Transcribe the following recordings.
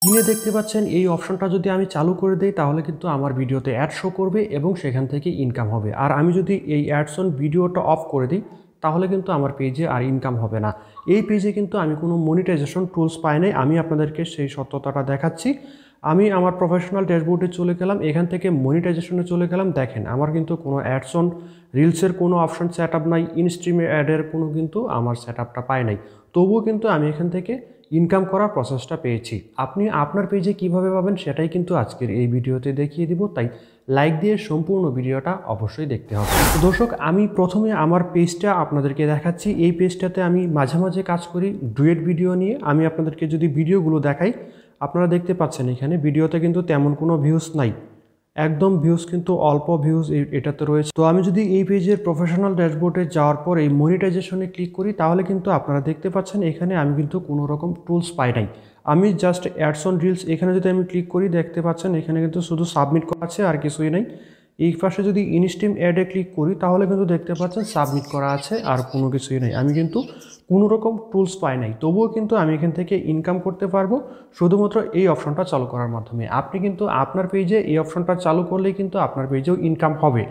স্ক্রিনে দেখতে পাচ্ছেন এই অপশনটা যদি আমি চালু করে দেই তাহলে কিন্তু আমার ভিডিওতে অ্যাড শো করবে এবং সেখান থেকে ইনকাম হবে। আর আমি যদি এই অ্যাডস অন ভিডিওটা অফ করে দিই তাহলে কিন্তু আমার পেজে আর ইনকাম হবে না। এই পেজে কিন্তু আমি কোনো মনিটাইজেশন টুলস পাই নাই। আমি আপনাদেরকে সেই সত্যতাটা দেখাচ্ছি। আমি আমার প্রফেশনাল ড্যাশবোর্ডে চলে গেলাম, এখান থেকে মনিটাইজেশনে চলে গেলাম। দেখেন আমার কিন্তু কোনো অ্যাডস অন রিলসের কোনো অপশন সেট আপ নাই, ইনস্ট্রিমে অ্যাডের কোনো কিন্তু আমার সেট আপটা পাই নাই। তবুও কিন্তু আমি এখান থেকে ইনকাম করার প্রসেসটা পেয়েছি। আপনি আপনার পেজে কিভাবে পাবেন সেটাই কিন্তু আজকের এই ভিডিওতে দেখিয়ে দিব, তাই লাইক দিয়ে সম্পূর্ণ ভিডিওটা অবশ্যই দেখতে হবে। তো দর্শক, আমি প্রথমে আমার পেজটা আপনাদেরকে দেখাচ্ছি। এই পেজটাতে আমি মাঝে মাঝে কাজ করি ডুয়েট ভিডিও নিয়ে। আমি আপনাদেরকে যদি ভিডিওগুলো দেখাই, আপনারা দেখতে পাচ্ছেন এখানে ভিডিওতে কিন্তু তেমন কোনো ভিউজ নাই, একদম ভিউজ কিন্তু অল্প ভিউজ এটাতে রয়েছে। তো আমি যদি এই পেজের প্রফেশনাল ড্যাশবোর্ডে যাওয়ার পর এই মনিটাইজেশনে ক্লিক করি তাহলে কিন্তু আপনারা দেখতে পাচ্ছেন এখানে আমি কিন্তু কোনো রকম টুলস পাই নাই। আমি জাস্ট অ্যাডস অন রিলস এখানে যদি আমি ক্লিক করি দেখতে পাচ্ছেন এখানে কিন্তু শুধু সাবমিট করা আছে, আর কিছুই নেই। এই পাশে যদি ইনস্ট্রিম অ্যাডে ক্লিক করি তাহলে কিন্তু দেখতে পাচ্ছেন সাবমিট করা আছে, আর কোনো কিছুই নেই। আমি কিন্তু কোনো রকম টুলস পাই নাই, তবুও কিন্তু আমি এখান থেকে ইনকাম করতে পারবো শুধুমাত্র এই অপশনটা চালু করার মাধ্যমে। আপনি কিন্তু আপনার পেজে এই অপশনটা চালু করলেই কিন্তু আপনার পেজেও ইনকাম হবে।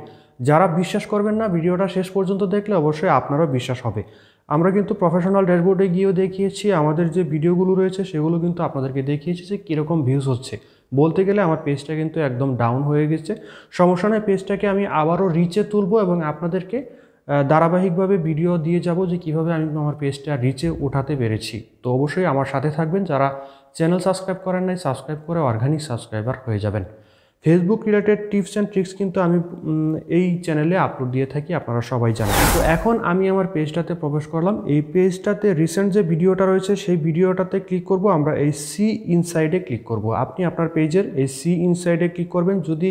যারা বিশ্বাস করবেন না, ভিডিওটা শেষ পর্যন্ত দেখলে অবশ্যই আপনারও বিশ্বাস হবে। আমরা কিন্তু প্রফেশনাল ড্যাশবোর্ডে গিয়েও দেখিয়েছি, আমাদের যে ভিডিওগুলো রয়েছে সেগুলো কিন্তু আপনাদেরকে দেখিয়েছি যে কীরকম ভিউজ হচ্ছে। বলতে গেলে আমার পেজটা কিন্তু একদম ডাউন হয়ে গেছে। সমস্যা নয়, পেজটাকে আমি আবারও রিচে তুলবো এবং আপনাদেরকে ধারাবাহিকভাবে ভিডিও দিয়ে যাব যে কীভাবে আমি আমার পেজটা রিচে উঠাতে পেরেছি। তো অবশ্যই আমার সাথে থাকবেন। যারা চ্যানেল সাবস্ক্রাইব করেন নাই, সাবস্ক্রাইব করে অর্গানিক সাবস্ক্রাইবার হয়ে যাবেন। Facebook related tips and tricks কিন্তু আমি এই চ্যানেলে আপলোড দিয়ে থাকি, আপনারা সবাই জানেন। তো এখন আমি আমার পেজটাতে প্রবেশ করলাম। এই পেজটাতে রিসেন্ট যে ভিডিওটা রয়েছে সেই ভিডিওটাতে ক্লিক করব। আমরা এই সি ইনসাইডে ক্লিক করব। আপনি আপনার পেজের এই সি ইনসাইডে ক্লিক করবেন। যদি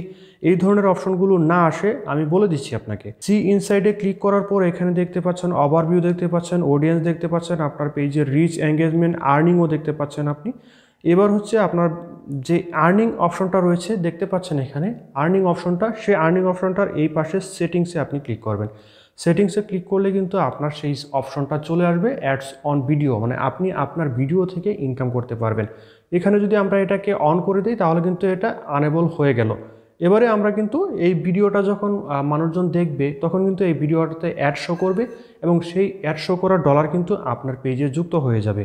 এই ধরনের অপশনগুলো না আসে আমি বলে দিচ্ছি আপনাকে। সি ইনসাইডে ক্লিক করার পর এখানে দেখতে পাচ্ছেন ওভারভিউ দেখতে পাচ্ছেন, অডিয়েন্স দেখতে পাচ্ছেন, আপনার পেজের রিচ, এঙ্গেজমেন্ট, আর্নিংও দেখতে পাচ্ছেন আপনি। এবার হচ্ছে আপনার যে আর্নিং অপশনটা রয়েছে দেখতে পাচ্ছেন এখানে আর্নিং অপশনটা, সেই আর্নিং অপশনটার এই পাশে সেটিংসে আপনি ক্লিক করবেন। সেটিংসে ক্লিক করলে কিন্তু আপনার সেই অপশনটা চলে আসবে অ্যাডস অন ভিডিও, মানে আপনি আপনার ভিডিও থেকে ইনকাম করতে পারবেন। এখানে যদি আমরা এটাকে অন করে দিই তাহলে কিন্তু এটা আনেবল হয়ে গেল। এবারে আমরা কিন্তু এই ভিডিওটা যখন মানুষজন দেখবে তখন কিন্তু এই ভিডিওটাতে অ্যাড শো করবে এবং সেই অ্যাড শো করার ডলার কিন্তু আপনার পেজে যুক্ত হয়ে যাবে।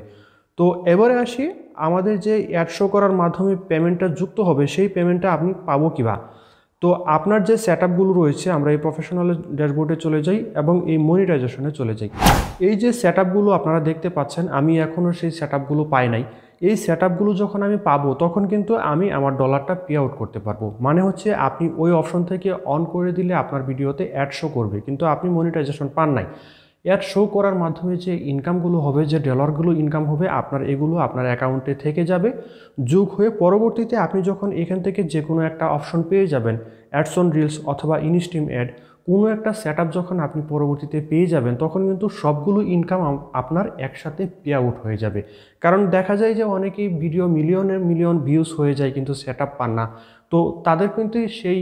তো এবারে আসি, আমাদের যে অ্যাড শো করার মাধ্যমে পেমেন্টটা যুক্ত হবে সেই পেমেন্টটা আপনি পাবো কিবা। তো আপনার যে সেট আপগুলো রয়েছে, আমরা এই প্রফেশনাল ড্যাশবোর্ডে চলে যাই এবং এই মনিটাইজেশনে চলে যাই। এই যে সেট আপগুলো আপনারা দেখতে পাচ্ছেন, আমি এখনও সেই সেট আপগুলো পাই নাই। এই সেট আপগুলো যখন আমি পাবো তখন কিন্তু আমি আমার ডলারটা পে আউট করতে পারবো। মানে হচ্ছে আপনি ওই অপশন থেকে অন করে দিলে আপনার ভিডিওতে অ্যাড শো করবে, কিন্তু আপনি মনিটাইজেশন পান নাই। অ্যাড শো করার মাধ্যমে যে ইনকামগুলো হবে, যে ডলারগুলো ইনকাম হবে, আপনার এগুলো আপনার অ্যাকাউন্টে থেকে যাবে যোগ হয়ে। পরবর্তীতে আপনি যখন এখান থেকে যে কোনো একটা অপশন পেয়ে যাবেন, অ্যাডস অন রিলস অথবা ইনস্ট্রিম অ্যাড, কোনো একটা সেট আপ যখন আপনি পরবর্তীতে পেয়ে যাবেন তখন কিন্তু সবগুলো ইনকাম আপনার একসাথে পে আউট হয়ে যাবে। কারণ দেখা যায় যে অনেকেই ভিডিও মিলিয়ন ভিউজ হয়ে যায় কিন্তু সেট আপ পান না। তো তাদের কিন্তু সেই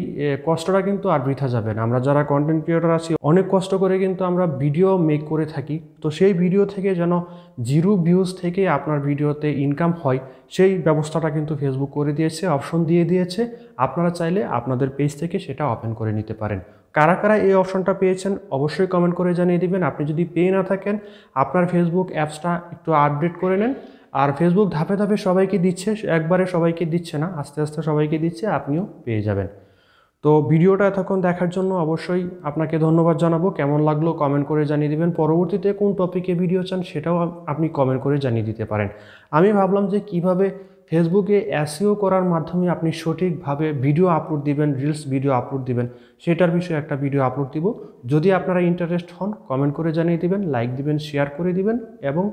কষ্টটা কিন্তু আর বৃথা যাবে না। আমরা যারা কন্টেন্ট ক্রিয়েটর আছি অনেক কষ্ট করে কিন্তু আমরা ভিডিও মেক করে থাকি। তো সেই ভিডিও থেকে যেন 0 ভিউজ থেকে আপনার ভিডিওতে ইনকাম হয় সেই ব্যবস্থাটা কিন্তু ফেসবুক করে দিয়েছে, অপশন দিয়ে দিয়েছে। আপনারা চাইলে আপনাদের পেজ থেকে সেটা ওপেন করে নিতে পারেন। কারা কারা এই অপশনটা পেয়েছেন অবশ্যই কমেন্ট করে জানিয়ে দিবেন। আপনি যদি পেয়ে না থাকেন আপনার ফেসবুক অ্যাপসটা একটু আপডেট করে নেন। আর ফেসবুক ধাপে ধাপে সবাইকে দিচ্ছে, একবারে সবাইকে দিচ্ছে না, আস্তে আস্তে সবাইকে দিচ্ছে, আপনিও পেয়ে যাবেন। তো ভিডিওটা এতক্ষণ দেখার জন্য অবশ্যই আপনাকে ধন্যবাদ জানাবো। কেমন লাগলো কমেন্ট করে জানিয়ে দিবেন। পরবর্তীতে কোন টপিকে ভিডিও চান সেটাও আপনি কমেন্ট করে জানিয়ে দিতে পারেন। আমি ভাবলাম যে কিভাবে ফেসবুকে এসইও করার মাধ্যমে আপনি সঠিকভাবে ভিডিও আপলোড দিবেন, রিলস ভিডিও আপলোড দিবেন, সেটার বিষয়ে একটা ভিডিও আপলোড দিব। যদি আপনারা ইন্টারেস্ট হন কমেন্ট করে জানিয়ে দিবেন, লাইক দিবেন, শেয়ার করে দিবেন এবং